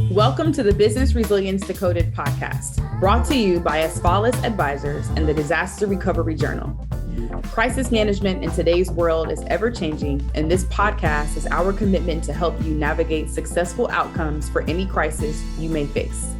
Welcome to the Business Resilience Decoded podcast, brought to you by Asfalis Advisors and the Disaster Recovery Journal. Crisis management in today's world is ever-changing, and this podcast is our commitment to help you navigate successful outcomes for any crisis you may face.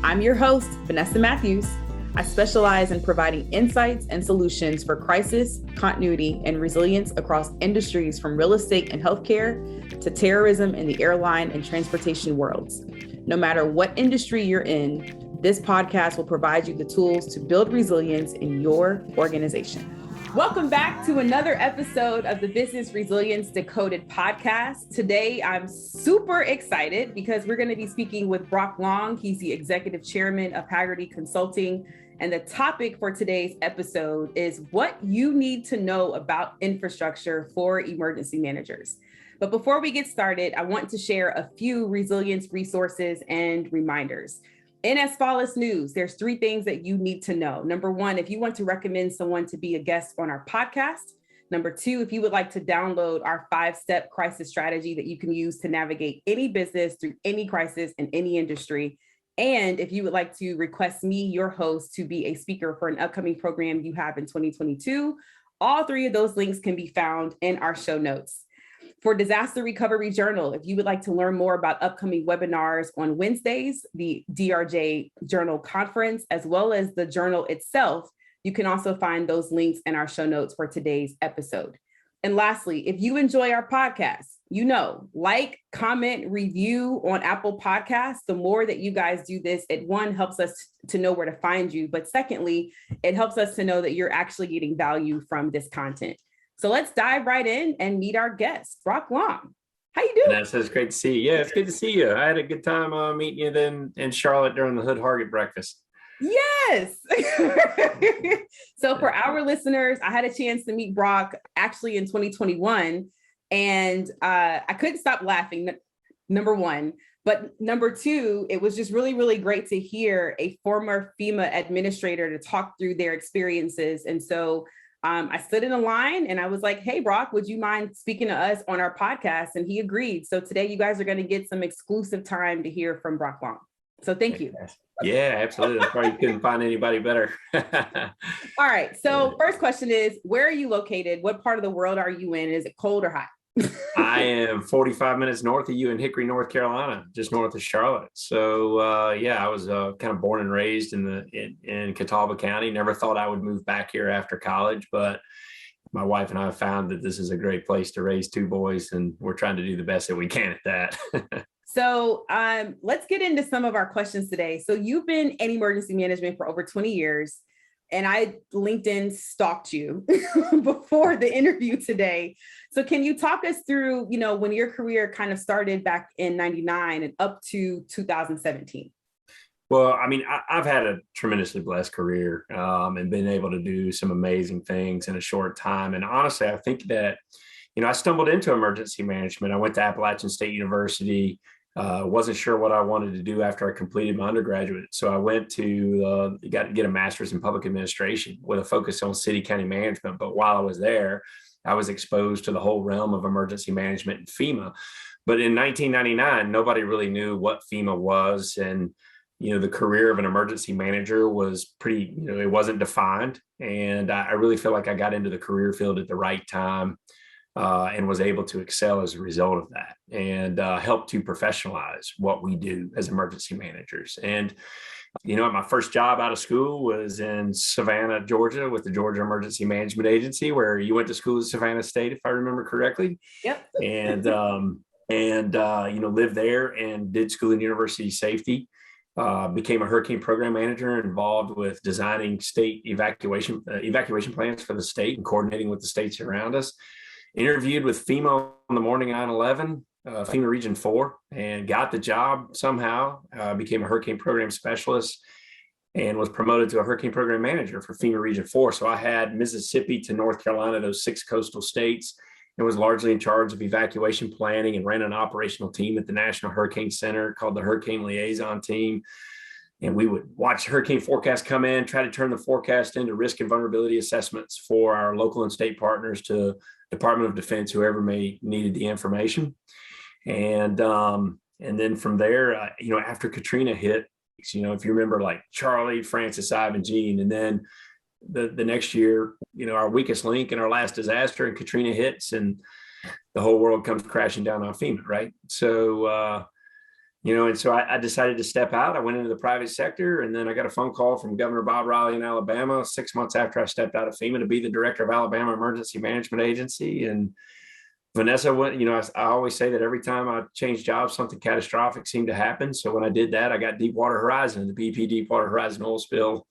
I'm your host, Vanessa Matthews. I specialize in providing insights and solutions for crisis, continuity, and resilience across industries from real estate and healthcare to terrorism in the airline and transportation worlds. No matter what industry you're in, this podcast will provide you the tools to build resilience in your organization. Welcome back to another episode of the Business Resilience Decoded podcast. Today, I'm super excited because we're going to be speaking with Brock Long. He's the executive chairman of Haggerty Consulting. And the topic for today's episode is what you need to know about infrastructure for emergency managers. But before we get started, I want to share a few resilience resources and reminders. In Asfalis News, there's 3 things that you need to know. Number 1, if you want to recommend someone to be a guest on our podcast. Number 2, if you would like to download our 5-step crisis strategy that you can use to navigate any business through any crisis in any industry. And if you would like to request me, your host, to be a speaker for an upcoming program you have in 2022, all 3 of those links can be found in our show notes. For Disaster Recovery Journal, if you would like to learn more about upcoming webinars on Wednesdays, the DRJ Journal Conference, as well as the journal itself, you can also find those links in our show notes for today's episode. And lastly, if you enjoy our podcast, like, comment, review on Apple Podcasts. The more that you guys do this, it helps us to know where to find you. But secondly, it helps us to know that you're actually getting value from this content. So let's dive right in and meet our guest, Brock Long. How you doing? Vanessa, it's great to see you. Yeah, it's good to see you. I had a good time meeting you then in Charlotte during the Hood Hargett breakfast. Yes. So for our listeners, I had a chance to meet Brock actually in 2021, and I couldn't stop laughing, number 1. But number 2, it was just really, really great to hear a former FEMA administrator to talk through their experiences. And so I stood in a line and I was like, hey, Brock, would you mind speaking to us on our podcast? And he agreed. So today you guys are going to get some exclusive time to hear from Brock Long. So thank you. Yeah, absolutely. I probably couldn't find anybody better. All right. So first question is, where are you located? What part of the world are you in? Is it cold or hot? I am 45 minutes north of you in Hickory, North Carolina, just north of Charlotte. So I was kind of born and raised in Catawba County. Never thought I would move back here after college, but my wife and I have found that this is a great place to raise 2 boys, and we're trying to do the best that we can at that. So let's get into some of our questions today. So you've been in emergency management for over 20 years. And I LinkedIn stalked you before the interview today. So can you talk us through, when your career kind of started back in 99 and up to 2017? Well, I mean, I've had a tremendously blessed career and been able to do some amazing things in a short time. And honestly, I think that, I stumbled into emergency management. I went to Appalachian State University. Wasn't sure what I wanted to do after I completed my undergraduate. So I went to get a master's in public administration with a focus on city county management. But while I was there, I was exposed to the whole realm of emergency management and FEMA. But in 1999, nobody really knew what FEMA was. And, the career of an emergency manager was pretty, it wasn't defined. And I really feel like I got into the career field at the right time. And was able to excel as a result of that and help to professionalize what we do as emergency managers. And, my first job out of school was in Savannah, Georgia with the Georgia Emergency Management Agency, where you went to school at Savannah State, if I remember correctly. Yep. And lived there and did school in university safety. Became a hurricane program manager involved with designing state evacuation plans for the state and coordinating with the states around us. Interviewed with FEMA on the morning 9/11, FEMA Region 4, and got the job somehow, became a hurricane program specialist and was promoted to a hurricane program manager for FEMA Region 4. So I had Mississippi to North Carolina, those 6 coastal states, and was largely in charge of evacuation planning and ran an operational team at the National Hurricane Center called the Hurricane Liaison Team. And we would watch hurricane forecasts come in, try to turn the forecast into risk and vulnerability assessments for our local and state partners to Department of Defense, whoever may needed the information. And then from there, after Katrina hit, if you remember, like Charlie, Francis, Ivan, Gene, and then the next year, our weakest link and our last disaster, and Katrina hits, and the whole world comes crashing down on FEMA, right? So, and so I decided to step out. I went into the private sector, and then I got a phone call from Governor Bob Riley in Alabama 6 months after I stepped out of FEMA to be the director of Alabama Emergency Management Agency. And Vanessa went, I always say that every time I change jobs, something catastrophic seemed to happen. So when I did that, I got Deepwater Horizon, the BP Deepwater Horizon oil spill,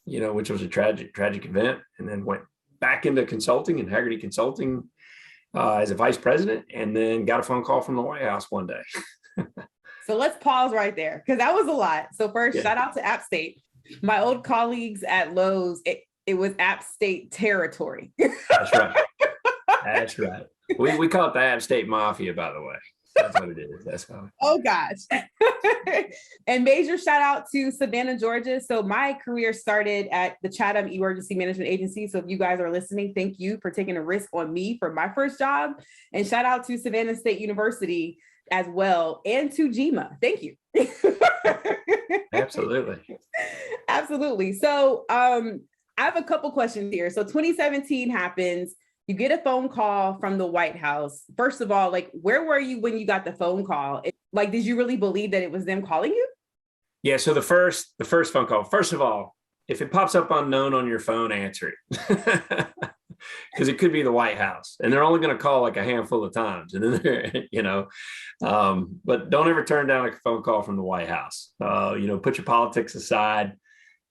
which was a tragic event, and then went back into consulting and Haggerty Consulting as a vice president, and then got a phone call from the White House one day. So let's pause right there, because that was a lot. So first, shout out to App State. My old colleagues at Lowe's, it was App State territory. That's right. That's right. We call it the App State Mafia, by the way. That's what it is. That's how. Oh gosh. And major shout out to Savannah, Georgia. So my career started at the Chatham Emergency Management Agency. So if you guys are listening, thank you for taking a risk on me for my first job. And shout out to Savannah State University as well, and to GMA. Thank you. Absolutely. Absolutely. So I have a couple questions here. So 2017 happens. You get a phone call from the White House. First of all, like, where were you when you got the phone call? Did you really believe that it was them calling you? Yeah. So the first phone call, first of all, if it pops up unknown on your phone, answer it. Because it could be the White House, and they're only going to call like a handful of times. And then, but don't ever turn down a phone call from the White House. Put your politics aside.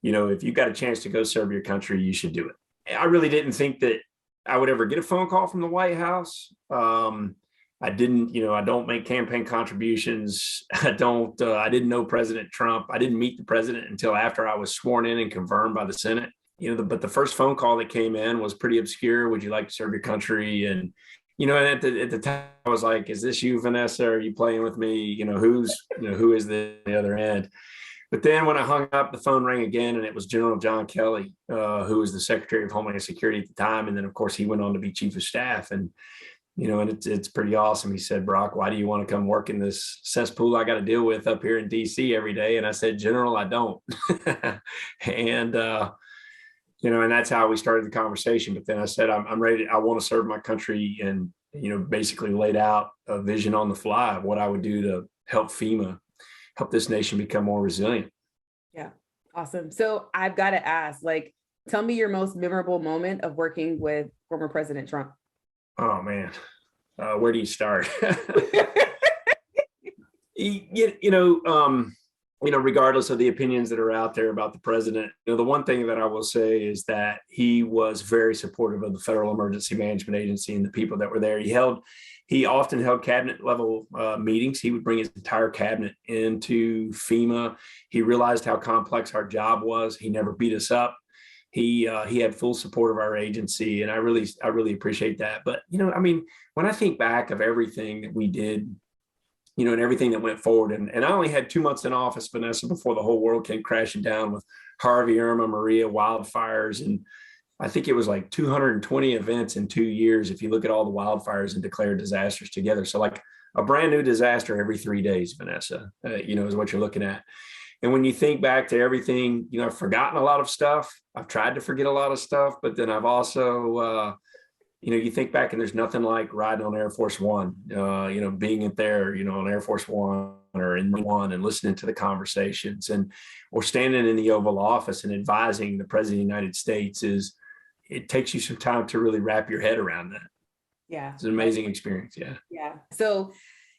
If you've got a chance to go serve your country, you should do it. I really didn't think that I would ever get a phone call from the White House. I didn't, I don't make campaign contributions. I didn't know President Trump. I didn't meet the president until after I was sworn in and confirmed by the Senate. But the first phone call that came in was pretty obscure. Would you like to serve your country? And, and at the time I was like, is this you, Vanessa? Are you playing with me? Who is the other end? But then when I hung up, the phone rang again, and it was General John Kelly, who was the Secretary of Homeland Security at the time. And then, of course, he went on to be Chief of Staff. And, and it's pretty awesome. He said, Brock, why do you want to come work in this cesspool I got to deal with up here in D.C. every day? And I said, General, I don't. And, and that's how we started the conversation. But then I said, I'm ready. I want to serve my country, and, basically laid out a vision on the fly of what I would do to help FEMA, help this nation become more resilient. Yeah. Awesome. So I've got to ask, tell me your most memorable moment of working with former President Trump. Oh, man. Where do you start? Regardless of the opinions that are out there about the president, the one thing that I will say is that he was very supportive of the Federal Emergency Management Agency and the people that were there. He often held cabinet level meetings. He would bring his entire cabinet into FEMA. He realized how complex our job was. He never beat us up. He had full support of our agency, and I really appreciate that. But when I think back of everything that we did, and everything that went forward, and I only had 2 months in office, Vanessa, before the whole world came crashing down with Harvey, Irma, Maria, wildfires, and I think it was like 220 events in 2 years if you look at all the wildfires and declared disasters together. So like a brand new disaster every 3 days, Vanessa, is what you're looking at. And when you think back to everything, I've forgotten a lot of stuff. I've tried to forget a lot of stuff, but then I've also, you think back and there's nothing like riding on Air Force One, being in there, on Air Force One or in one and listening to the conversations, or standing in the Oval Office and advising the President of the United States. It takes you some time to really wrap your head around that. Yeah. It's an amazing experience. Yeah. Yeah. So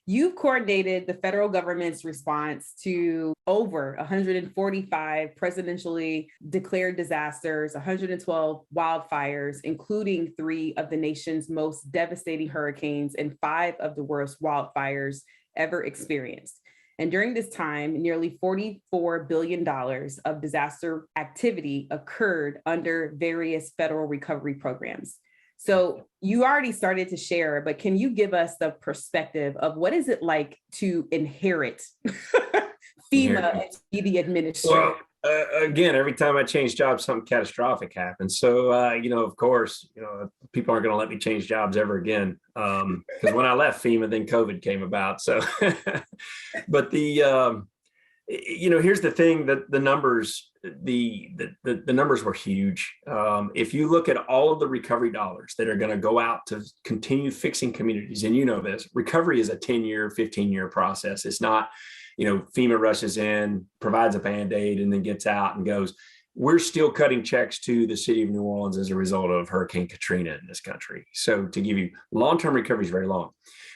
you've coordinated the federal government's response to over 145 presidentially declared disasters, 112 wildfires, including 3 of the nation's most devastating hurricanes and 5 of the worst wildfires ever experienced. And during this time, nearly $44 billion of disaster activity occurred under various federal recovery programs. So you already started to share, but can you give us the perspective of what is it like to inherit FEMA and be the administrator? Again, every time I change jobs, something catastrophic happens. So, of course, people aren't going to let me change jobs ever again. Because when I left FEMA, then COVID came about. So, but here's the thing, that the numbers, the numbers were huge. If you look at all of the recovery dollars that are going to go out to continue fixing communities, and this, recovery is a 10-year, 15-year process. It's not, FEMA rushes in, provides a Band-Aid, and then gets out and goes. We're still cutting checks to the city of New Orleans as a result of Hurricane Katrina in this country. So to give you, long-term recovery is very long.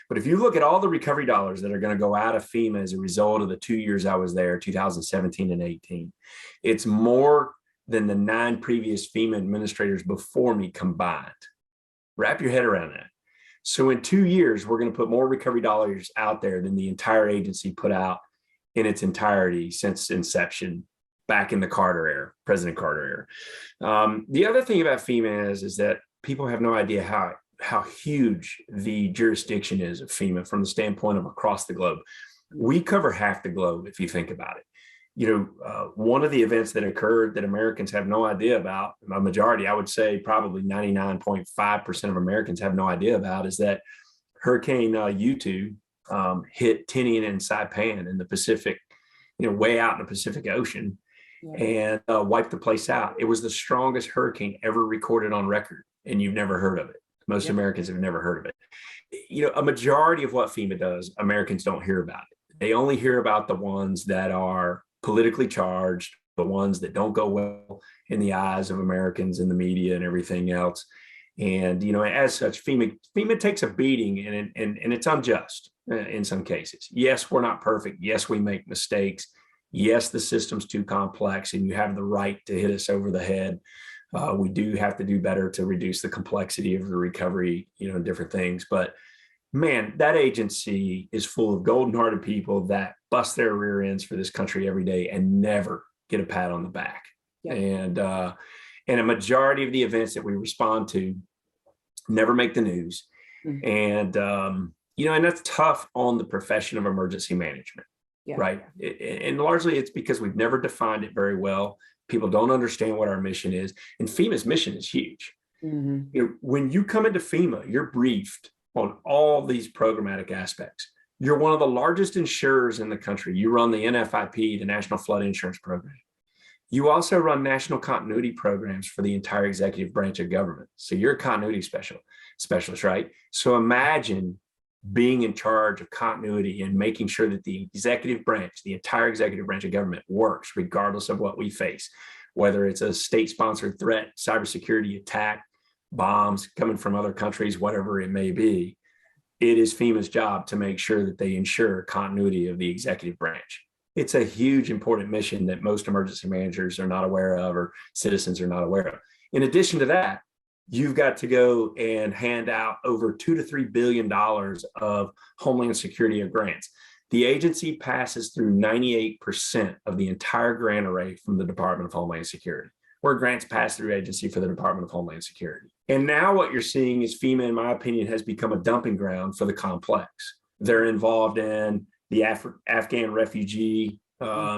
But if you look at all the recovery dollars that are going to go out of FEMA as a result of the 2 years I was there, 2017 and 18, it's more than the 9 previous FEMA administrators before me combined. Wrap your head around that. So in 2 years, we're going to put more recovery dollars out there than the entire agency put out in its entirety since inception back in the Carter era, President Carter era. The other thing about FEMA is that people have no idea how huge the jurisdiction is of FEMA from the standpoint of across the globe. We cover half the globe, if you think about it. One of the events that occurred that Americans have no idea about, a majority, I would say probably 99.5% of Americans have no idea about, is that Hurricane Yutu hit Tinian and Saipan in the Pacific, way out in the Pacific Ocean, and wiped the place out. It was the strongest hurricane ever recorded on record, and you've never heard of it. Most Americans have never heard of it. A majority of what FEMA does, Americans don't hear about it. They only hear about the ones that are politically charged, the ones that don't go well in the eyes of Americans and the media and everything else. And, as such, FEMA takes a beating, and it's unjust in some cases. Yes, we're not perfect. Yes, we make mistakes. Yes, the system's too complex, and you have the right to hit us over the head. We do have to do better to reduce the complexity of the recovery, different things. But man, that agency is full of golden-hearted people that bust their rear ends for this country every day and never get a pat on the back. And a majority of the events that we respond to never make the news. And that's tough on the profession of emergency management, right? And largely it's because we've never defined it very well. People don't understand what our mission is, and FEMA's mission is huge. When you come into FEMA, you're briefed on all these programmatic aspects. You're one of the largest insurers in the country. You run the NFIP, the National Flood Insurance Program. You also run national continuity programs for the entire executive branch of government. So you're a continuity specialist, right? So imagine being in charge of continuity and making sure that the executive branch, the entire executive branch of government, works regardless of what we face, whether it's a state-sponsored threat, cybersecurity attack, bombs coming from other countries, whatever it may be. It is FEMA's job to make sure that they ensure continuity of the executive branch. It's a huge, important mission that most emergency managers are not aware of, or citizens are not aware of. In addition to that, you've got to go and hand out over $2 to $3 billion of Homeland Security grants. The agency passes through 98% of the entire grant array from the Department of Homeland Security. We're a grants pass-through agency for the Department of Homeland Security. And now what you're seeing is FEMA, in my opinion, has become a dumping ground for the complex. They're involved in the Afghan refugee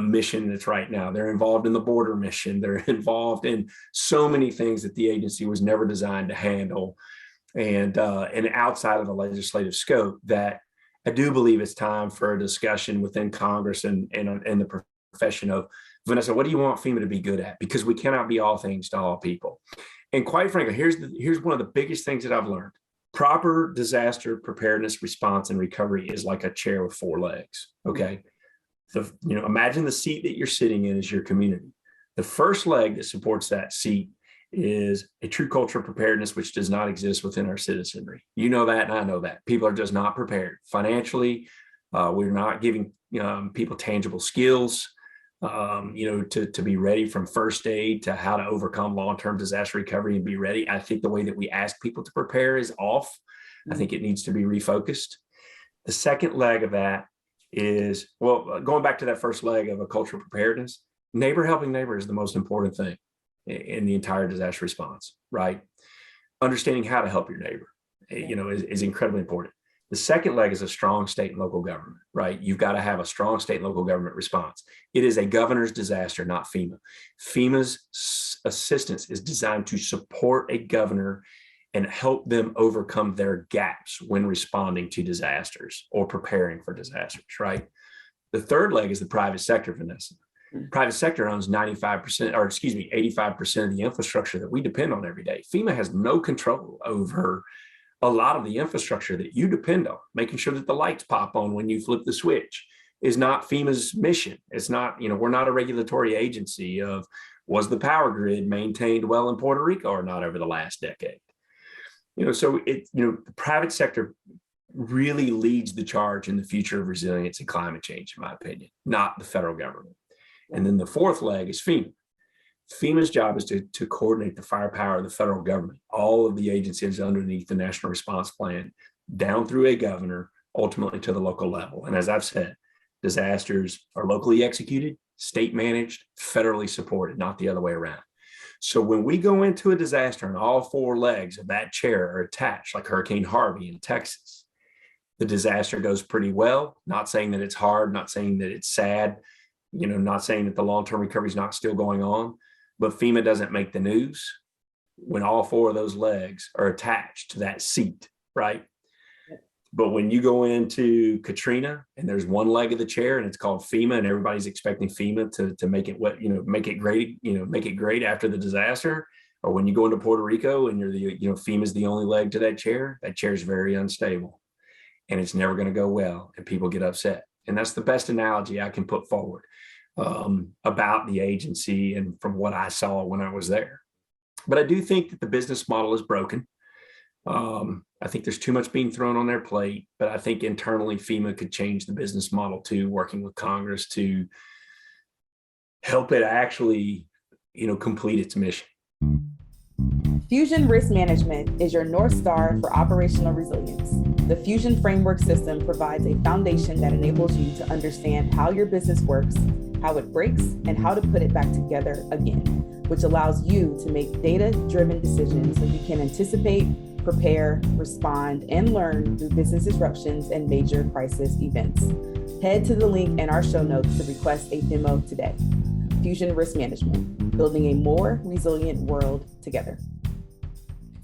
mission that's right now. They're involved in the border mission. They're involved in so many things that the agency was never designed to handle, and outside of the legislative scope, that I do believe it's time for a discussion within Congress and the profession of, Vanessa, what do you want FEMA to be good at? Because we cannot be all things to all people. And quite frankly, here's one of the biggest things that I've learned. Proper disaster preparedness, response, and recovery is like a chair with 4 legs, okay? Imagine the seat that you're sitting in is your community. The first leg that supports that seat is a true culture of preparedness, which does not exist within our citizenry. You know that, and I know that. People are just not prepared. Financially, we're not giving people tangible skills, to be ready, from first aid to how to overcome long-term disaster recovery and be ready. I think the way that we ask people to prepare is off. I think it needs to be refocused. The second leg of that is, going back to that first leg of a culture of preparedness, neighbor helping neighbor is the most important thing in the entire disaster response, right? Understanding how to help your neighbor, is incredibly important. The second leg is a strong state and local government, right? You've got to have a strong state and local government response. It is a governor's disaster, not FEMA. FEMA's assistance is designed to support a governor and help them overcome their gaps when responding to disasters or preparing for disasters, right? The third leg is the private sector, Vanessa. Private sector owns 85% of the infrastructure that we depend on every day. FEMA has no control over a lot of the infrastructure that you depend on. Making sure that the lights pop on when you flip the switch is not FEMA's mission. It's not, we're not a regulatory agency of, was the power grid maintained well in Puerto Rico or not over the last decade? So the private sector really leads the charge in the future of resilience and climate change, in my opinion, not the federal government. And then the fourth leg is FEMA. FEMA's job is to coordinate the firepower of the federal government, all of the agencies underneath the National Response Plan, down through a governor, ultimately to the local level. And as I've said, disasters are locally executed, state managed, federally supported, not the other way around. So when we go into a disaster and all four legs of that chair are attached, like Hurricane Harvey in Texas, the disaster goes pretty well. Not saying that it's hard, not saying that it's sad, not saying that the long-term recovery is not still going on, but FEMA doesn't make the news when all four of those legs are attached to that seat, right? But when you go into Katrina and there's one leg of the chair and it's called FEMA and everybody's expecting FEMA to make it make it great after the disaster, or when you go into Puerto Rico and FEMA's the only leg to that chair is very unstable and it's never going to go well and people get upset. And that's the best analogy I can put forward about the agency and from what I saw when I was there. But I do think that the business model is broken. I think there's too much being thrown on their plate, but I think internally FEMA could change the business model too, working with Congress to help it actually, complete its mission. Fusion Risk Management is your North Star for operational resilience. The Fusion Framework System provides a foundation that enables you to understand how your business works, how it breaks, and how to put it back together again, which allows you to make data-driven decisions so you can anticipate, prepare, respond, and learn through business disruptions and major crisis events. Head to the link in our show notes to request a demo today. Fusion Risk Management, building a more resilient world together.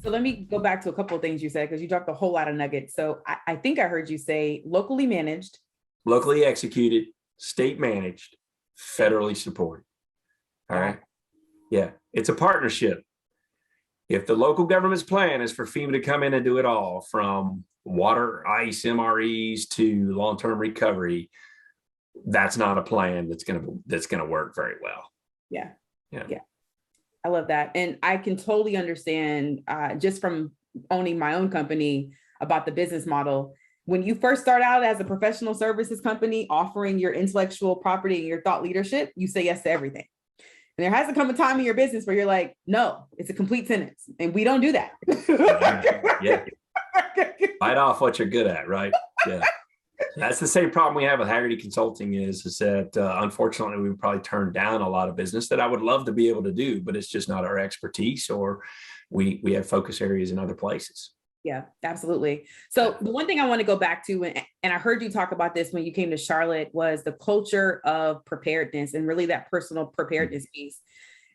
So let me go back to a couple of things you said, because you dropped a whole lot of nuggets. So I think I heard you say locally managed. Locally executed, state managed, federally supported. All right. Yeah, it's a partnership. If the local government's plan is for FEMA to come in and do it all, from water, ice, MREs to long-term recovery, that's not a plan that's gonna work very well. Yeah. I love that. And I can totally understand just from owning my own company about the business model. When you first start out as a professional services company offering your intellectual property and your thought leadership, you say yes to everything. And there has to come a time in your business where you're like, no, it's a complete sentence. And we don't do that. Yeah. Bite off what you're good at, right? Yeah. That's the same problem we have with Haggerty Consulting is that unfortunately we probably turned down a lot of business that I would love to be able to do, but it's just not our expertise, or we have focus areas in other places. Yeah, absolutely. So the one thing I want to go back to, and I heard you talk about this when you came to Charlotte, was the culture of preparedness and really that personal preparedness piece.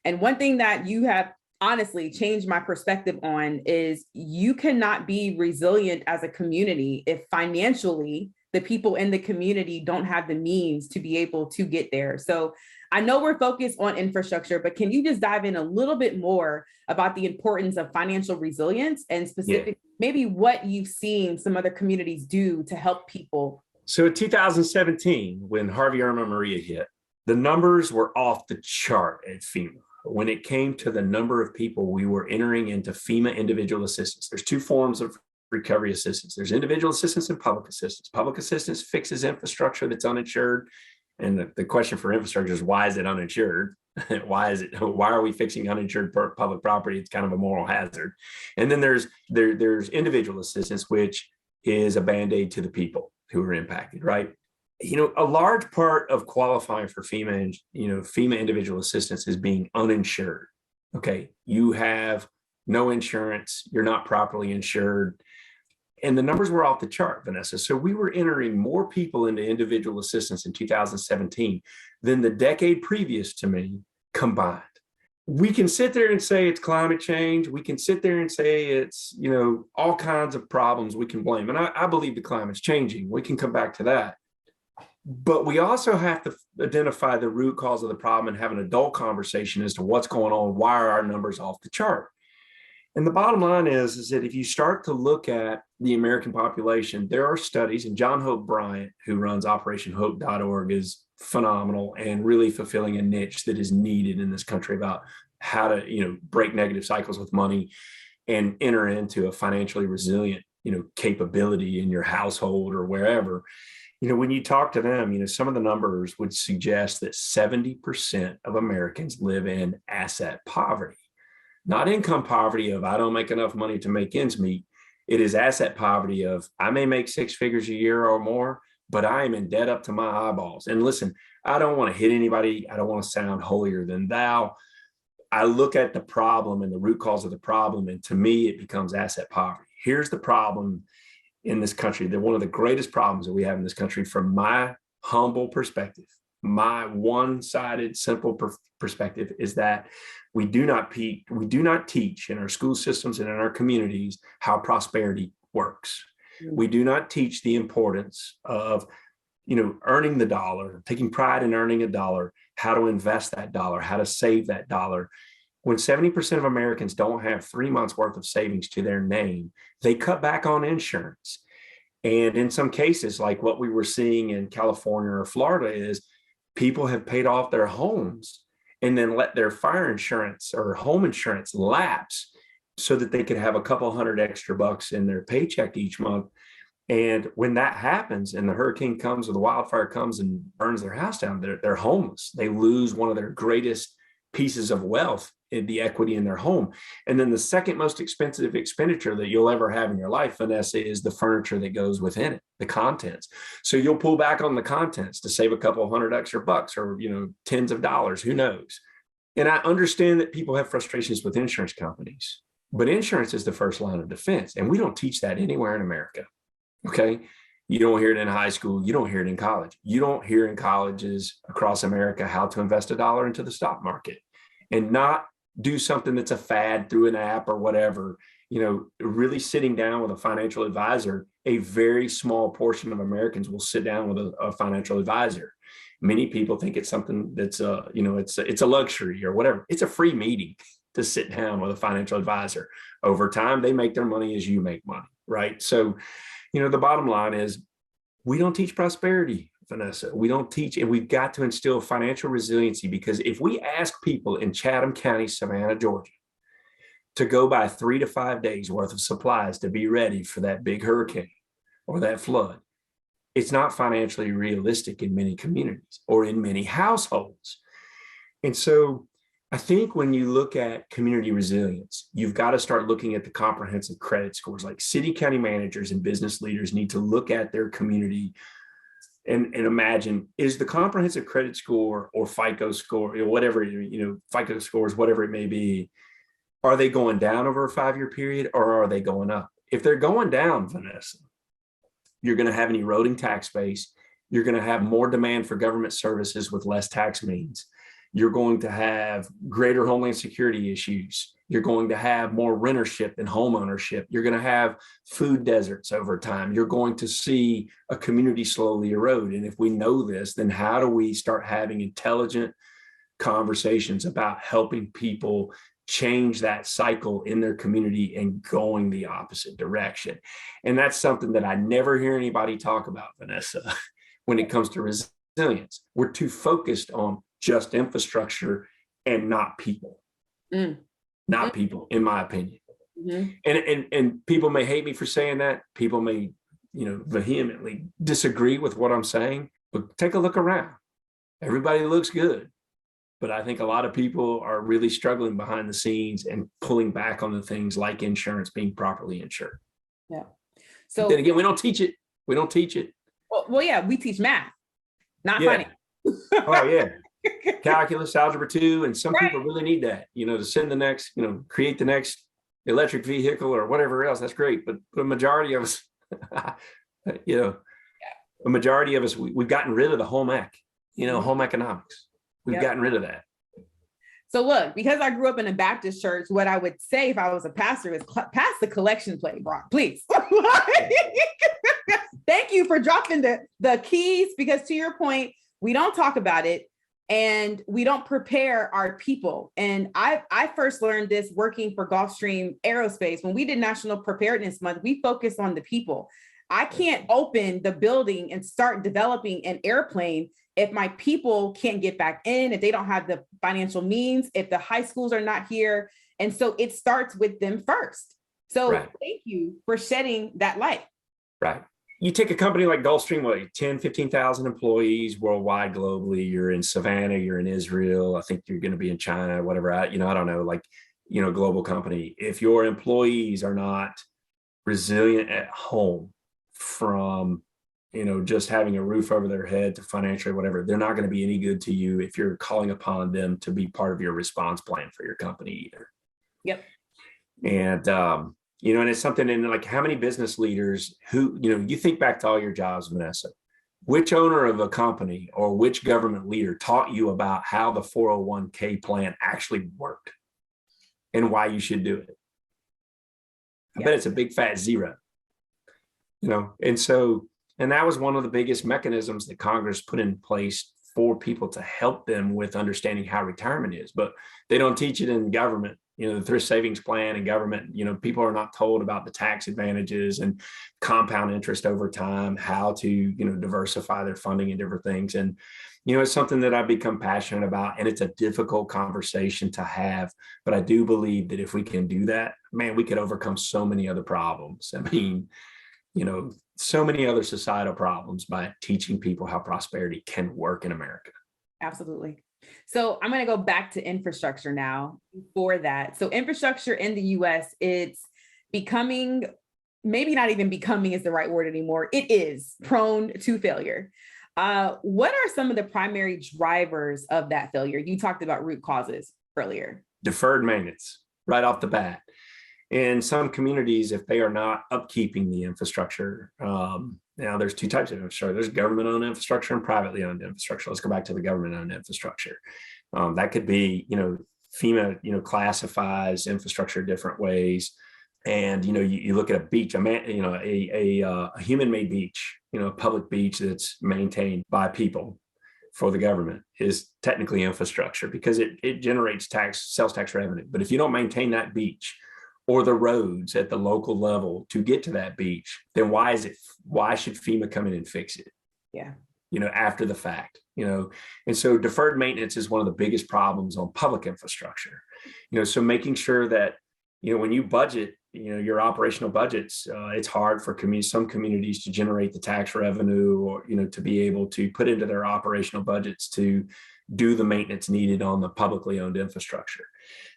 And one thing that you have honestly changed my perspective on is you cannot be resilient as a community if financially the people in the community don't have the means to be able to get there. So I know we're focused on infrastructure, but can you just dive in a little bit more about the importance of financial resilience and specifically maybe what you've seen some other communities do to help people? So in 2017, when Harvey, Irma, Maria hit, the numbers were off the chart at FEMA. When it came to the number of people we were entering into FEMA individual assistance, there's two forms of recovery assistance. There's individual assistance and public assistance. Public assistance fixes infrastructure that's uninsured. And the question for infrastructure is, why is it uninsured? Why are we fixing uninsured public property? It's kind of a moral hazard. And then there's individual assistance, which is a Band-Aid to the people who are impacted, right? A large part of qualifying for FEMA and, FEMA individual assistance is being uninsured. Okay. You have no insurance, you're not properly insured. And the numbers were off the chart, Vanessa. So we were entering more people into individual assistance in 2017 than the decade previous to me combined. We can sit there and say it's climate change. We can sit there and say it's, all kinds of problems we can blame. And I believe the climate's changing. We can come back to that. But we also have to identify the root cause of the problem and have an adult conversation as to what's going on. Why are our numbers off the chart? And the bottom line is that if you start to look at the American population, there are studies, and John Hope Bryant, who runs OperationHope.org, is phenomenal and really fulfilling a niche that is needed in this country about how to, break negative cycles with money and enter into a financially resilient, capability in your household or wherever. When you talk to them, some of the numbers would suggest that 70% of Americans live in asset poverty, not income poverty of I don't make enough money to make ends meet. It is asset poverty of I may make six figures a year or more, but I am in debt up to my eyeballs. And listen, I don't want to hit anybody. I don't want to sound holier than thou. I look at the problem and the root cause of the problem, and to me, it becomes asset poverty. Here's the problem in this country. That one of the greatest problems that we have in this country, from my humble perspective, my one-sided, simple perspective, is that we do not teach in our school systems and in our communities how prosperity works. We do not teach the importance of, earning the dollar, taking pride in earning a dollar, how to invest that dollar, how to save that dollar. When 70% of Americans don't have 3 months worth of savings to their name, they cut back on insurance. And in some cases, like what we were seeing in California or Florida, is people have paid off their homes and then let their fire insurance or home insurance lapse so that they could have a couple hundred extra bucks in their paycheck each month. And when that happens and the hurricane comes or the wildfire comes and burns their house down, they're homeless. They lose one of their greatest pieces of wealth, in the equity in their home. And then the second most expensive expenditure that you'll ever have in your life, Vanessa, is the furniture that goes within it, the contents. So you'll pull back on the contents to save a couple hundred extra bucks or, tens of dollars, who knows? And I understand that people have frustrations with insurance companies, but insurance is the first line of defense. And we don't teach that anywhere in America. Okay. You don't hear it in high school. You don't hear it in college. You don't hear in colleges across America how to invest a dollar into the stock market and not do something that's a fad through an app or whatever. Really sitting down with a financial advisor. A very small portion of Americans will sit down with a financial advisor. Many people think it's something that's it's a luxury or whatever. It's a free meeting to sit down with a financial advisor. Over time, they make their money as you make money, right? So, the bottom line is we don't teach prosperity, Vanessa. We don't teach, and we've got to instill financial resiliency, because if we ask people in Chatham County, Savannah, Georgia, to go buy 3 to 5 days worth of supplies to be ready for that big hurricane or that flood, it's not financially realistic in many communities or in many households. And so I think when you look at community resilience, you've got to start looking at the comprehensive credit scores. Like city, county managers and business leaders need to look at their community and imagine, is the comprehensive credit score or FICO score, whatever, FICO scores, whatever it may be, are they going down over a 5-year period or are they going up? If they're going down, Vanessa, you're going to have an eroding tax base. You're going to have more demand for government services with less tax means. You're going to have greater homeland security issues. You're going to have more rentership than home ownership. You're going to have food deserts over time. You're going to see a community slowly erode. And if we know this, then how do we start having intelligent conversations about helping people change that cycle in their community and going the opposite direction? And that's something that I never hear anybody talk about, Vanessa, when it comes to resilience. We're too focused on just infrastructure and not people. Not people, in my opinion. And people may hate me for saying that. People may, vehemently disagree with what I'm saying, but take a look around. Everybody looks good. But I think a lot of people are really struggling behind the scenes and pulling back on the things like insurance being properly insured. Yeah. So but then again, we don't teach it. Well, yeah, we teach math, not finance. Oh, yeah. Calculus, algebra 2, and some people really need that, to send the next, create the next electric vehicle or whatever else. That's great. But the majority of us You know, a majority of us, we've gotten rid of the home ec, home economics. We've gotten rid of that. So look, because I grew up in a Baptist church, what I would say if I was a pastor is pass the collection plate, Brock, please. Thank you for dropping the keys, because to your point, we don't talk about it and we don't prepare our people. And I first learned this working for Gulfstream Aerospace. When we did National Preparedness Month, we focused on the people. I can't open the building and start developing an airplane if my people can't get back in, if they don't have the financial means, if the high schools are not here. And so it starts with them first. So Thank you for shedding that light. Right. You take a company like Gulfstream, 10, 15,000 employees worldwide, globally. You're in Savannah, you're in Israel. I think you're going to be in China, whatever. I don't know, global company. If your employees are not resilient at home, from just having a roof over their head to financially, whatever, they're not going to be any good to you if you're calling upon them to be part of your response plan for your company either. Yep. And, and it's something in how many business leaders who, you think back to all your jobs, Vanessa, which owner of a company or which government leader taught you about how the 401k plan actually worked and why you should do it? I bet it's a big fat zero, and that was one of the biggest mechanisms that Congress put in place for people to help them with understanding how retirement is. But they don't teach it in government, the thrift savings plan and government, people are not told about the tax advantages and compound interest over time, how to, diversify their funding and different things. And, it's something that I've become passionate about, and it's a difficult conversation to have. But I do believe that if we can do that, man, we could overcome so many other problems. I mean, so many other societal problems by teaching people how prosperity can work in America. Absolutely. So I'm going to go back to infrastructure now for that. So infrastructure in the US, it's becoming, maybe not even becoming is the right word anymore. It is prone to failure. What are some of the primary drivers of that failure? You talked about root causes earlier. Deferred maintenance right off the bat. In some communities, if they are not upkeeping the infrastructure, now there's two types of infrastructure. There's government-owned infrastructure and privately owned infrastructure. Let's go back to the government-owned infrastructure. That could be, FEMA, classifies infrastructure different ways. And, you look at a beach, a human-made beach, a public beach that's maintained by people for the government is technically infrastructure because it generates sales tax revenue. But if you don't maintain that beach, or the roads at the local level to get to that beach, then why should FEMA come in and fix it? Yeah. After the fact, and so deferred maintenance is one of the biggest problems on public infrastructure, so making sure that, when you budget, your operational budgets, it's hard for some communities to generate the tax revenue or, to be able to put into their operational budgets to do the maintenance needed on the publicly owned infrastructure.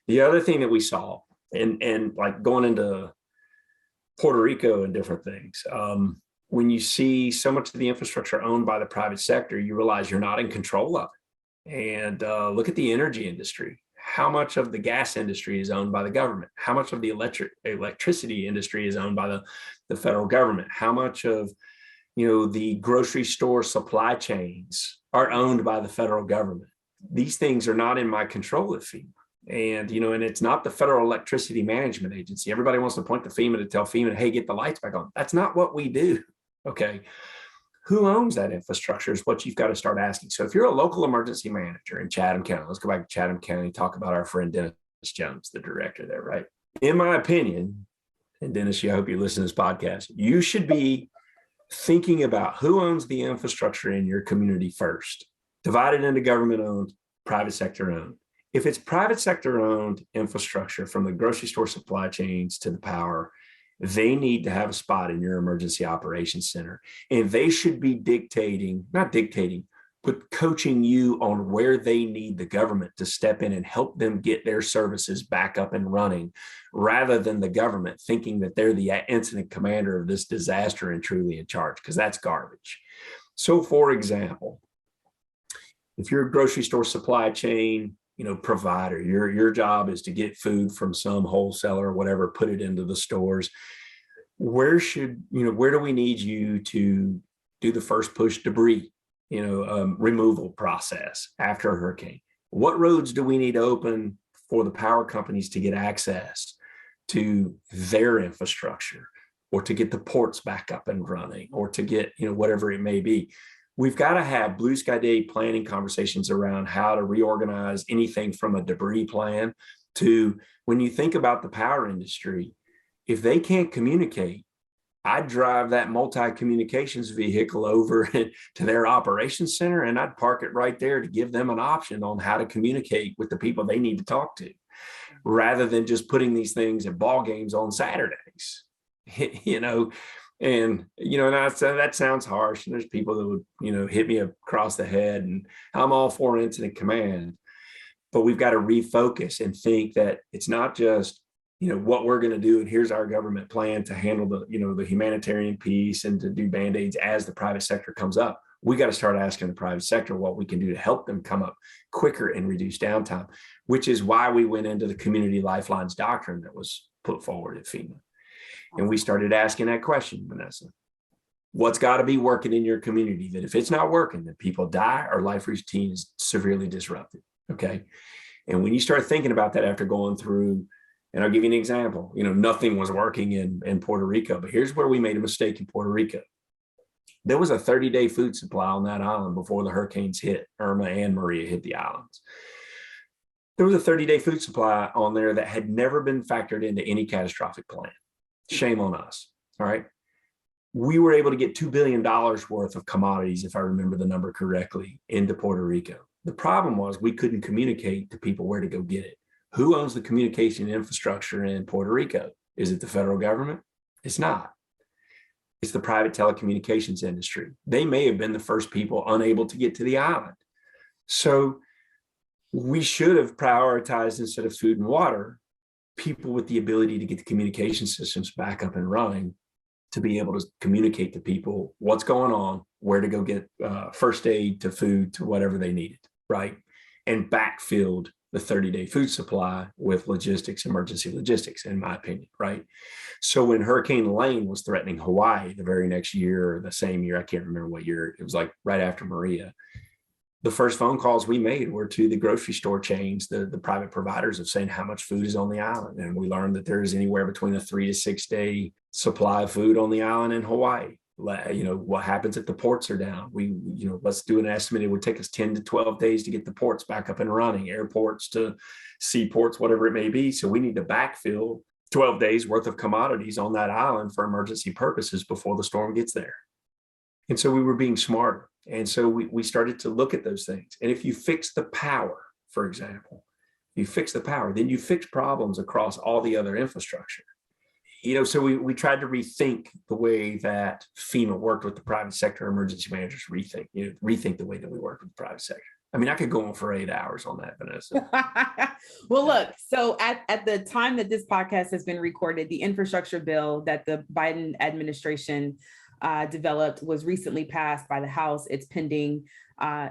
The other thing that we saw, and like going into Puerto Rico and different things, when you see so much of the infrastructure owned by the private sector, you realize you're not in control of it. And look at the energy industry. How much of the gas industry is owned by the government? How much of the electricity industry is owned by the federal government? How much of the grocery store supply chains are owned by the federal government? These things are not in my control at FEMA. And, and it's not the Federal Electricity Management Agency. Everybody wants to point to FEMA to tell FEMA, hey, get the lights back on. That's not what we do. Okay. Who owns that infrastructure is what you've got to start asking. So if you're a local emergency manager in Chatham County, let's go back to Chatham County, talk about our friend Dennis Jones, the director there, right? In my opinion, and Dennis, I hope you listen to this podcast, you should be thinking about who owns the infrastructure in your community first, divided into government owned, private sector owned. If it's private sector owned infrastructure, from the grocery store supply chains to the power, they need to have a spot in your emergency operations center. And they should be not dictating, but coaching you on where they need the government to step in and help them get their services back up and running, rather than the government thinking that they're the incident commander of this disaster and truly in charge, because that's garbage. So for example, if you're a grocery store supply chain, provider, your job is to get food from some wholesaler or whatever, put it into the stores. where do we need you to do the first push debris, removal process after a hurricane? What roads do we need to open for the power companies to get access to their infrastructure, or to get the ports back up and running, or to get, whatever it may be? We've got to have blue sky day planning conversations around how to reorganize anything from a debris plan to, when you think about the power industry, if they can't communicate, I'd drive that multi-communications vehicle over to their operations center, and I'd park it right there to give them an option on how to communicate with the people they need to talk to, rather than just putting these things at ball games on Saturdays, and that sounds harsh. And there's people that would, hit me across the head, and I'm all for incident command, but we've got to refocus and think that it's not just, what we're going to do, and here's our government plan to handle the humanitarian piece and to do band-aids as the private sector comes up. We got to start asking the private sector what we can do to help them come up quicker and reduce downtime, which is why we went into the community lifelines doctrine that was put forward at FEMA. And we started asking that question, Vanessa. What's got to be working in your community that if it's not working, that people die or life routine is severely disrupted? Okay. And when you start thinking about that after going through, and I'll give you an example, nothing was working in Puerto Rico, but here's where we made a mistake in Puerto Rico. There was a 30-day food supply on that island before the hurricanes hit. Irma and Maria hit the islands. There was a 30-day food supply on there that had never been factored into any catastrophic plan. Shame on us. All right. We were able to get $2 billion worth of commodities, if I remember the number correctly, into Puerto Rico. The problem was we couldn't communicate to people where to go get it. Who owns the communication infrastructure in Puerto Rico? Is it the federal government? It's not. It's the private telecommunications industry. They may have been the first people unable to get to the island. So we should have prioritized, instead of food and water, people with the ability to get the communication systems back up and running, to be able to communicate to people what's going on, where to go get first aid to food to whatever they needed, right? And backfilled the 30-day food supply with logistics, emergency logistics, in my opinion, right? So when Hurricane Lane was threatening Hawaii the very next year, or the same year, I can't remember what year, it was like right after Maria, the first phone calls we made were to the grocery store chains, the private providers, of saying how much food is on the island. And we learned that there's anywhere between a 3 to 6 day supply of food on the island in Hawaii. What happens if the ports are down? Let's do an estimate. It would take us 10 to 12 days to get the ports back up and running, airports to seaports, whatever it may be. So we need to backfill 12 days worth of commodities on that island for emergency purposes before the storm gets there. And so we were being smarter. And so we started to look at those things. And if you fix the power, for example, you fix the power, then you fix problems across all the other infrastructure. So we tried to rethink the way that FEMA worked with the private sector emergency managers, rethink the way that we work with the private sector. I mean, I could go on for 8 hours on that, Vanessa. Well, look, so at the time that this podcast has been recorded, the infrastructure bill that the Biden administration developed was recently passed by the House. It's pending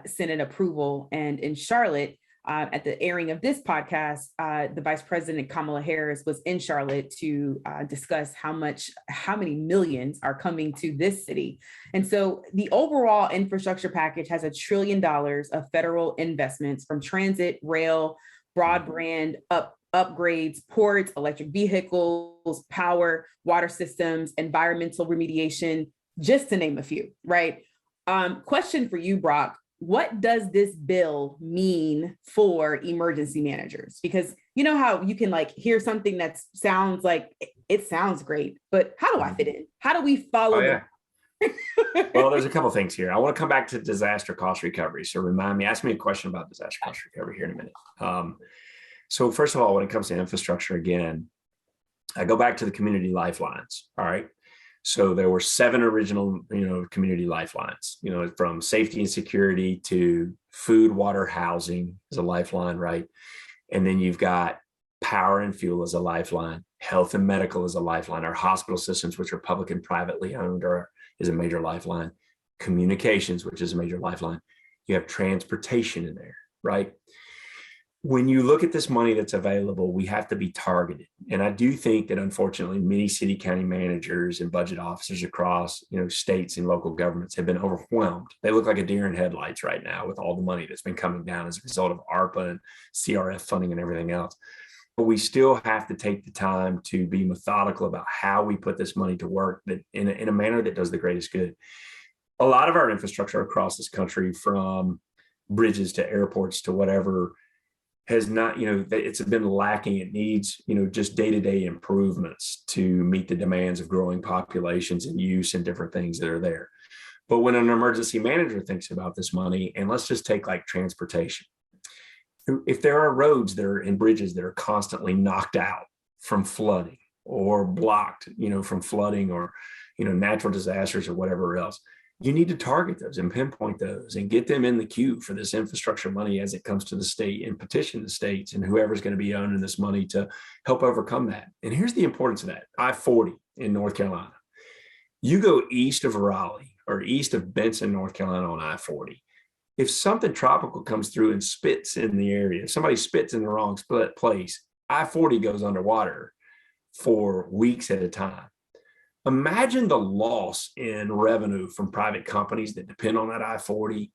Senate approval. And in Charlotte, at the airing of this podcast, the Vice President Kamala Harris was in Charlotte to discuss how many millions are coming to this city. And so the overall infrastructure package has $1 trillion of federal investments from transit, rail, broadband, upgrades, ports, electric vehicles, power, water systems, environmental remediation, just to name a few, right? Question for you, Brock. What does this bill mean for emergency managers? Because you know how you can hear something that sounds like it sounds great, but how do I fit in? How do we follow? Oh, yeah. Well, there's a couple things here. I want to come back to disaster cost recovery. So ask me a question about disaster cost recovery here in a minute. So first of all, when it comes to infrastructure, again, I go back to the community lifelines. All right. So there were 7 original, community lifelines, from safety and security to food, water, housing as a lifeline, right? And then you've got power and fuel as a lifeline, health and medical as a lifeline, our hospital systems, which are public and privately owned, is a major lifeline, communications, which is a major lifeline. You have transportation in there, right? when you look at this money that's available, we have to be targeted. And I do think that unfortunately, many city county managers and budget officers across, states and local governments have been overwhelmed. They look like a deer in headlights right now with all the money that's been coming down as a result of ARPA and CRF funding and everything else. But we still have to take the time to be methodical about how we put this money to work that in a manner that does the greatest good. A lot of our infrastructure across this country, from bridges to airports to whatever, has not, it's been lacking. It needs, just day-to-day improvements to meet the demands of growing populations and use and different things that are there. But when an emergency manager thinks about this money, and let's just take like transportation, if there are roads that are and bridges that are constantly knocked out from flooding or blocked, from flooding or, natural disasters or whatever else, you need to target those and pinpoint those and get them in the queue for this infrastructure money as it comes to the state, and petition the states and whoever's going to be owning this money to help overcome that. And here's the importance of that. I-40 in North Carolina. You go east of Raleigh or east of Benson, North Carolina on I-40. If something tropical comes through and spits in the area, if somebody spits in the wrong place, I-40 goes underwater for weeks at a time. Imagine the loss in revenue from private companies that depend on that I-40.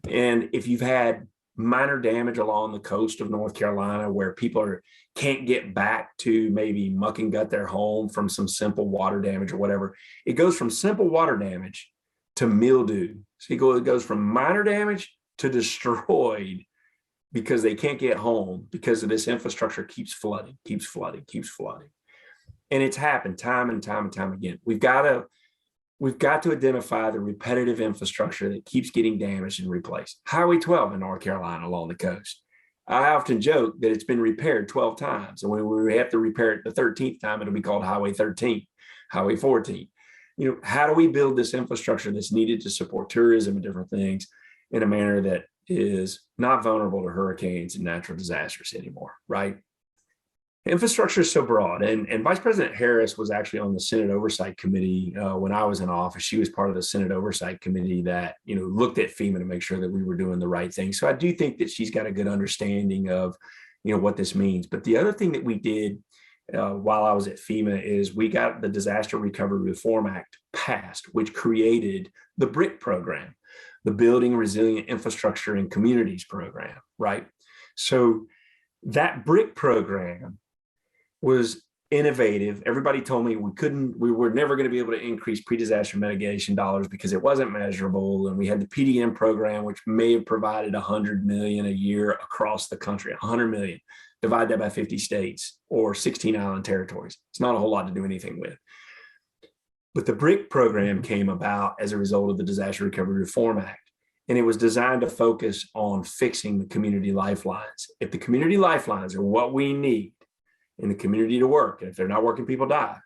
And if you've had minor damage along the coast of North Carolina where people can't get back to maybe muck and gut their home from some simple water damage or whatever, it goes from simple water damage to mildew. So it goes from minor damage to destroyed because they can't get home because of this infrastructure keeps flooding. And it's happened time and time and time again. We've got to identify the repetitive infrastructure that keeps getting damaged and replaced. Highway 12 in North Carolina along the coast. I often joke that it's been repaired 12 times. And when we have to repair it the 13th time, it'll be called Highway 13, Highway 14. How do we build this infrastructure that's needed to support tourism and different things in a manner that is not vulnerable to hurricanes and natural disasters anymore, right? Infrastructure is so broad, and Vice President Harris was actually on the Senate Oversight Committee when I was in office. She was part of the Senate Oversight Committee that looked at FEMA to make sure that we were doing the right thing. So I do think that she's got a good understanding of what this means. But the other thing that we did while I was at FEMA is we got the Disaster Recovery Reform Act passed, which created the BRIC program, the Building Resilient Infrastructure in Communities program, right? So that BRIC program was innovative. Everybody told me we were never going to be able to increase pre-disaster mitigation dollars because it wasn't measurable. And we had the PDM program, which may have provided $100 million a year across the country, $100 million, divide that by 50 states or 16 island territories. It's not a whole lot to do anything with. But the BRIC program came about as a result of the Disaster Recovery Reform Act. And it was designed to focus on fixing the community lifelines. If the community lifelines are what we need in the community to work, and if they're not working, people die,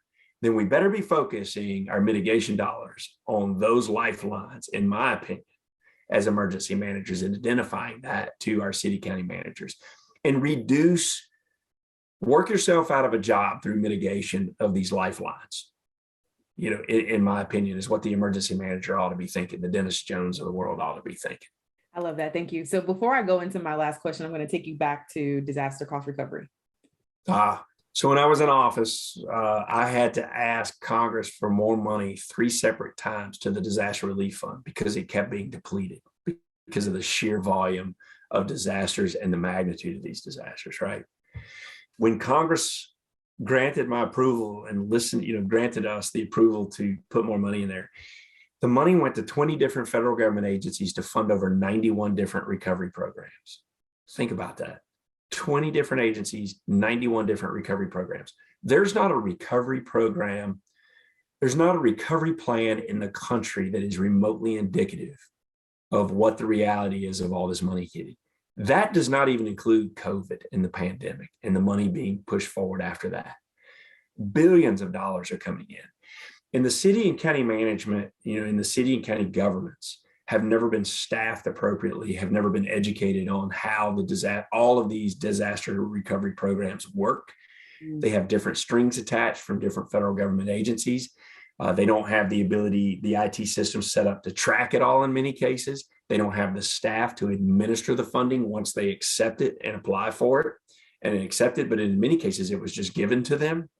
then we better be focusing our mitigation dollars on those lifelines, in my opinion, as emergency managers, and identifying that to our city county managers. And work yourself out of a job through mitigation of these lifelines. In my opinion, is what the emergency manager ought to be thinking. The Dennis Jones of the world ought to be thinking. I love that. Thank you. So before I go into my last question, I'm going to take you back to disaster cost recovery. So when I was in office, I had to ask Congress for more money 3 separate times to the disaster relief fund because it kept being depleted because of the sheer volume of disasters and the magnitude of these disasters, right? When Congress granted my approval and granted us the approval to put more money in there, the money went to 20 different federal government agencies to fund over 91 different recovery programs. Think about that. 20 different agencies, 91 different recovery programs. There's not a recovery program. There's not a recovery plan in the country that is remotely indicative of what the reality is of all this money hitting. That does not even include COVID and the pandemic and the money being pushed forward after that. Billions of dollars are coming in. And the city and county management, in the city and county governments have never been staffed appropriately, have never been educated on how all of these disaster recovery programs work. They have different strings attached from different federal government agencies. They don't have the ability, the IT system set up to track it all in many cases. They don't have the staff to administer the funding once they accept it and apply for it and accept it. But in many cases, it was just given to them.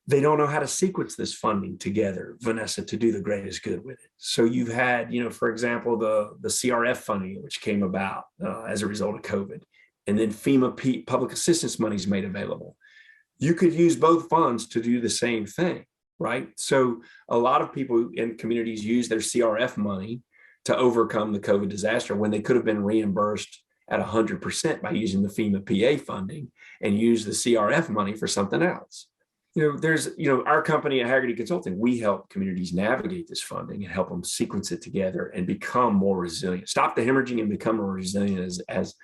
They don't know how to sequence this funding together, Vanessa, to do the greatest good with it. So you've had, for example, the CRF funding, which came about as a result of COVID, and then FEMA public assistance money is made available. You could use both funds to do the same thing, right? So a lot of people in communities use their CRF money to overcome the COVID disaster when they could have been reimbursed at 100% by using the FEMA PA funding and use the CRF money for something else. There's, our company at Haggerty Consulting, we help communities navigate this funding and help them sequence it together and become more resilient, stop the hemorrhaging and become more resilient as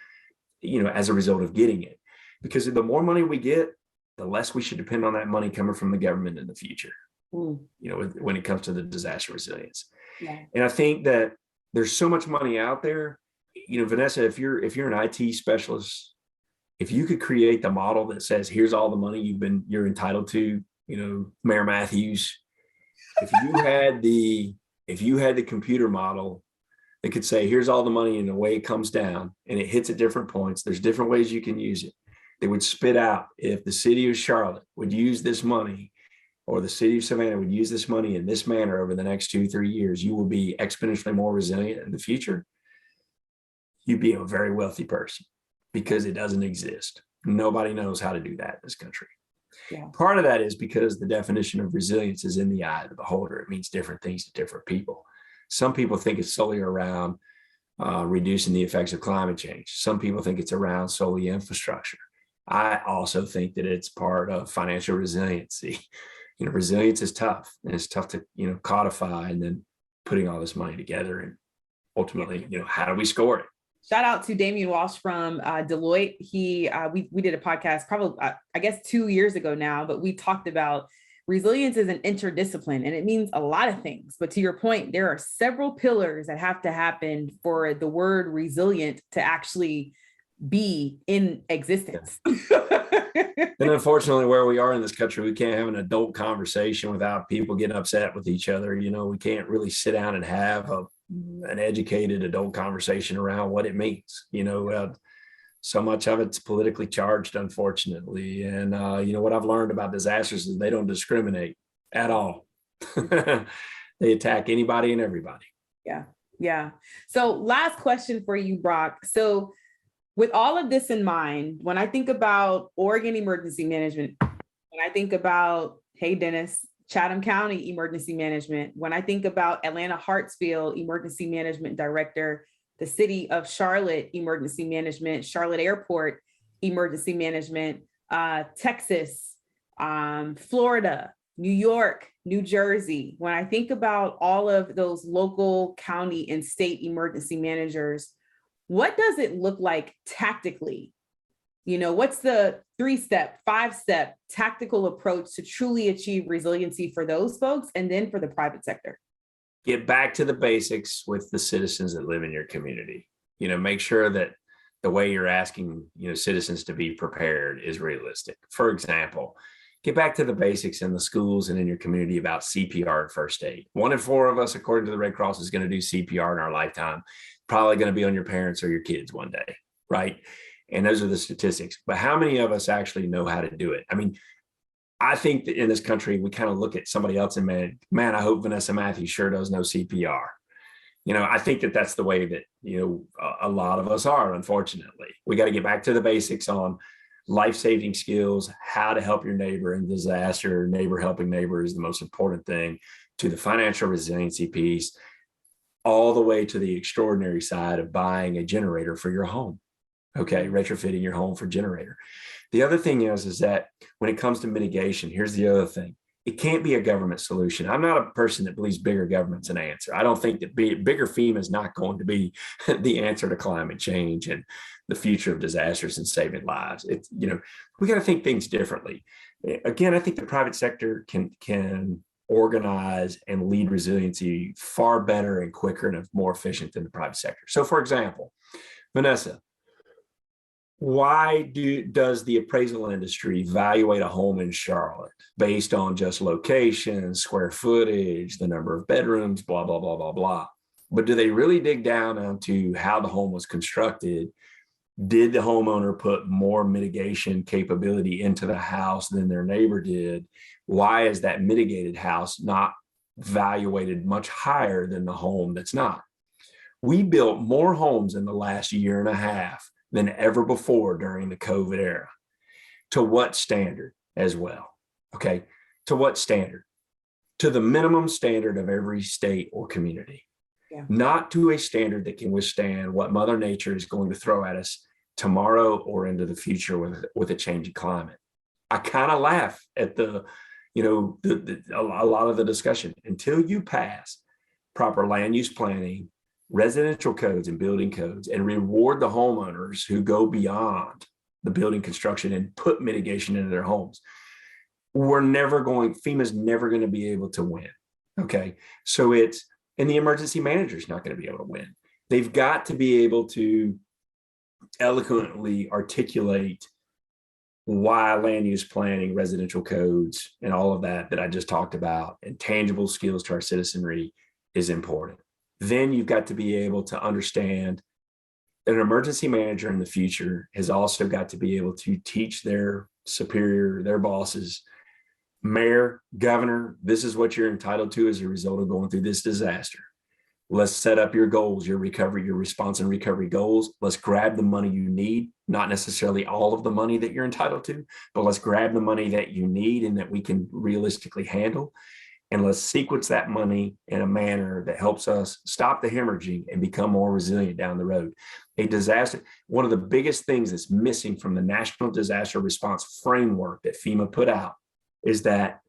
a result of getting it. Because the more money we get, the less we should depend on that money coming from the government in the future, when it comes to the disaster resilience. Yeah. And I think that there's so much money out there, Vanessa, if you're an IT specialist, if you could create the model that says, here's all the money you're entitled to, Mayor Matthews, if you had the computer model that could say, here's all the money and the way it comes down and it hits at different points, there's different ways you can use it. They would spit out, if the city of Charlotte would use this money or the city of Savannah would use this money in this manner over the next 2-3 years, you will be exponentially more resilient in the future. You'd be a very wealthy person. Because it doesn't exist. Nobody knows how to do that in this country. Yeah. Part of that is because the definition of resilience is in the eye of the beholder. It means different things to different people. Some people think it's solely around reducing the effects of climate change. Some people think it's around solely infrastructure. I also think that it's part of financial resiliency. Resilience is tough, and it's tough to, codify and then putting all this money together and ultimately, how do we score it? Shout out to Damian Walsh from Deloitte. We did a podcast probably, I guess 2 years ago now, but we talked about resilience is an interdiscipline and it means a lot of things. But to your point, there are several pillars that have to happen for the word resilient to actually be in existence. And unfortunately, where we are in this country, we can't have an adult conversation without people getting upset with each other. We can't really sit down and have an educated adult conversation around what it means. So much of it's politically charged, unfortunately. And what I've learned about disasters is they don't discriminate at all. They attack anybody and everybody. Yeah. So last question for you, Brock. So with all of this in mind, when I think about Oregon emergency management, when I think about, hey, Dennis, Chatham County Emergency Management, when I think about Atlanta Hartsfield Emergency Management Director, the City of Charlotte Emergency Management, Charlotte Airport Emergency Management, Texas, Florida, New York, New Jersey, when I think about all of those local, county, and state emergency managers, what does it look like tactically? What's the 3-step, 5-step tactical approach to truly achieve resiliency for those folks and then for the private sector? Get back to the basics with the citizens that live in your community. Make sure that the way you're asking, citizens to be prepared is realistic. For example, get back to the basics in the schools and in your community about CPR and first aid. 1 in 4 of us, according to the Red Cross, is going to do CPR in our lifetime. Probably going to be on your parents or your kids one day, right? And those are the statistics. But how many of us actually know how to do it? I mean, I think that in this country, we kind of look at somebody else and man, I hope Vanessa Matthews sure does know CPR. I think that that's the way that, a lot of us are, unfortunately. We got to get back to the basics on life-saving skills, how to help your neighbor in disaster. Neighbor helping neighbor is the most important thing, to the financial resiliency piece, all the way to the extraordinary side of buying a generator for your home. Okay, retrofitting your home for generator. The other thing is that when it comes to mitigation, here's the other thing. It can't be a government solution. I'm not a person that believes bigger government's an answer. I don't think that bigger FEMA is not going to be the answer to climate change and the future of disasters and saving lives. It's, we got to think things differently. Again, I think the private sector can organize and lead resiliency far better and quicker and more efficient than the private sector. So for example, Vanessa, why does the appraisal industry evaluate a home in Charlotte based on just location, square footage, the number of bedrooms, blah, blah, blah, blah, blah? But do they really dig down onto how the home was constructed? Did the homeowner put more mitigation capability into the house than their neighbor did? Why is that mitigated house not valuated much higher than the home that's not? We built more homes in the last year and a half than ever before during the COVID era. To what standard as well? Okay. To what standard? To the minimum standard of every state or community. Yeah. Not to a standard that can withstand what Mother Nature is going to throw at us tomorrow or into the future with a changing climate. I kind of laugh at a lot of the discussion. Until you pass proper land use planning, residential codes and building codes, and reward the homeowners who go beyond the building construction and put mitigation into their homes, FEMA's never going to be able to win. Okay. So and the emergency manager is not going to be able to win. They've got to be able to eloquently articulate why land use planning, residential codes, and all of that I just talked about, and tangible skills to our citizenry is important. Then you've got to be able to understand that an emergency manager in the future has also got to be able to teach their superior, their bosses, mayor, governor, this is what you're entitled to as a result of going through this disaster. Let's set up your goals, your recovery, your response and recovery goals. Let's grab the money you need, not necessarily all of the money that you're entitled to, but let's grab the money that you need and that we can realistically handle. And let's sequence that money in a manner that helps us stop the hemorrhaging and become more resilient down the road. A disaster, one of the biggest things that's missing from the National Disaster Response Framework that FEMA put out is that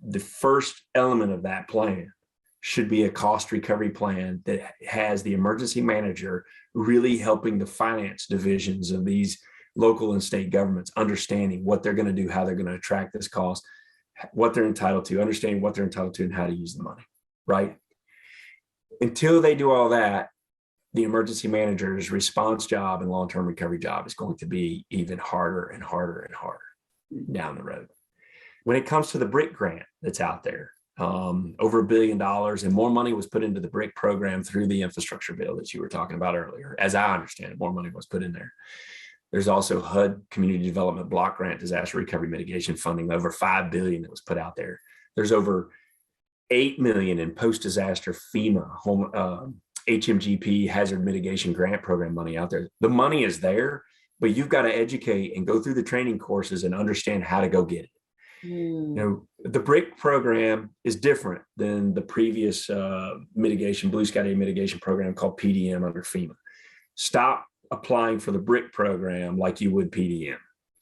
the first element of that plan should be a cost recovery plan that has the emergency manager really helping the finance divisions of these local and state governments understanding what they're going to do, how they're going to attract this cost, what they're entitled to, understanding what they're entitled to and how to use the money, right? Until they do all that, the emergency manager's response job and long-term recovery job is going to be even harder and harder and harder down the road. When it comes to the BRIC grant that's out there, over $1 billion and more money was put into the BRIC program through the infrastructure bill that you were talking about earlier. As I understand it, more money was put in there. There's also HUD Community Development Block Grant Disaster Recovery Mitigation funding, over $5 billion that was put out there. There's over $8 million in post-disaster FEMA home HMGP hazard mitigation grant program money out there. The money is there, but you've got to educate and go through the training courses and understand how to go get it. You know, the BRIC program is different than the previous mitigation, Blue Sky Day mitigation program called PDM under FEMA. Stop applying for the BRIC program like you would PDM.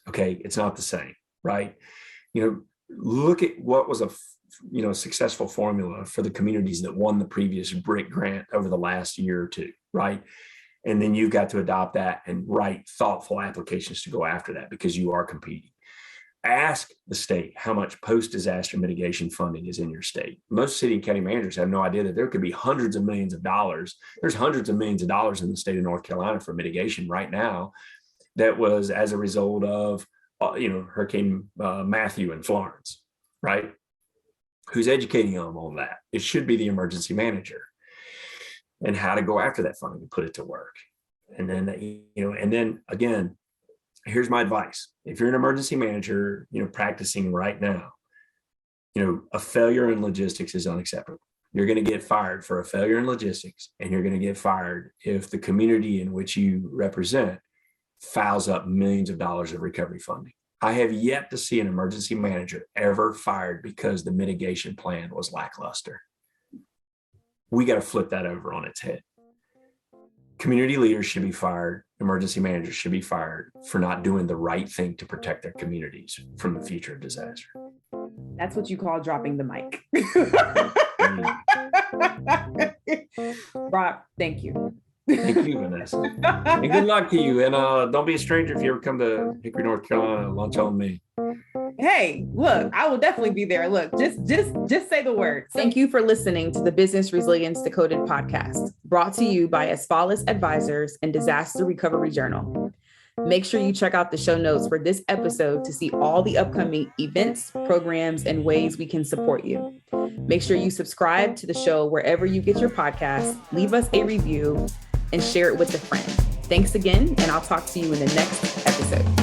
Okay, it's not the same, right? You know, look at what was a successful formula for the communities that won the previous BRIC grant over the last year or two, right? And then you've got to adopt that and write thoughtful applications to go after that because you are competing. Ask the state how much post-disaster mitigation funding is in your state. Most city and county managers have no idea that there could be hundreds of millions of dollars. There's hundreds of millions of dollars in the state of North Carolina for mitigation right now that was as a result of, Hurricane Matthew and Florence, right? Who's educating them on that? It should be the emergency manager and how to go after that funding and put it to work. And then, again, here's my advice. If you're an emergency manager, practicing right now, a failure in logistics is unacceptable. You're going to get fired for a failure in logistics, and you're going to get fired if the community in which you represent fouls up millions of dollars of recovery funding. I have yet to see an emergency manager ever fired because the mitigation plan was lackluster. We got to flip that over on its head. Community leaders should be fired. Emergency managers should be fired for not doing the right thing to protect their communities from the future of disaster. That's what you call dropping the mic. Brock, thank you. Thank you, Vanessa. And good luck to you. And don't be a stranger if you ever come to Hickory, North Carolina, lunch on me. Hey, look, I will definitely be there. Look, just say the word. Thank you for listening to the Business Resilience Decoded podcast, brought to you by Asfalis Advisors and Disaster Recovery Journal. Make sure you check out the show notes for this episode to see all the upcoming events, programs, and ways we can support you. Make sure you subscribe to the show wherever you get your podcasts, leave us a review, and share it with a friend. Thanks again, and I'll talk to you in the next episode.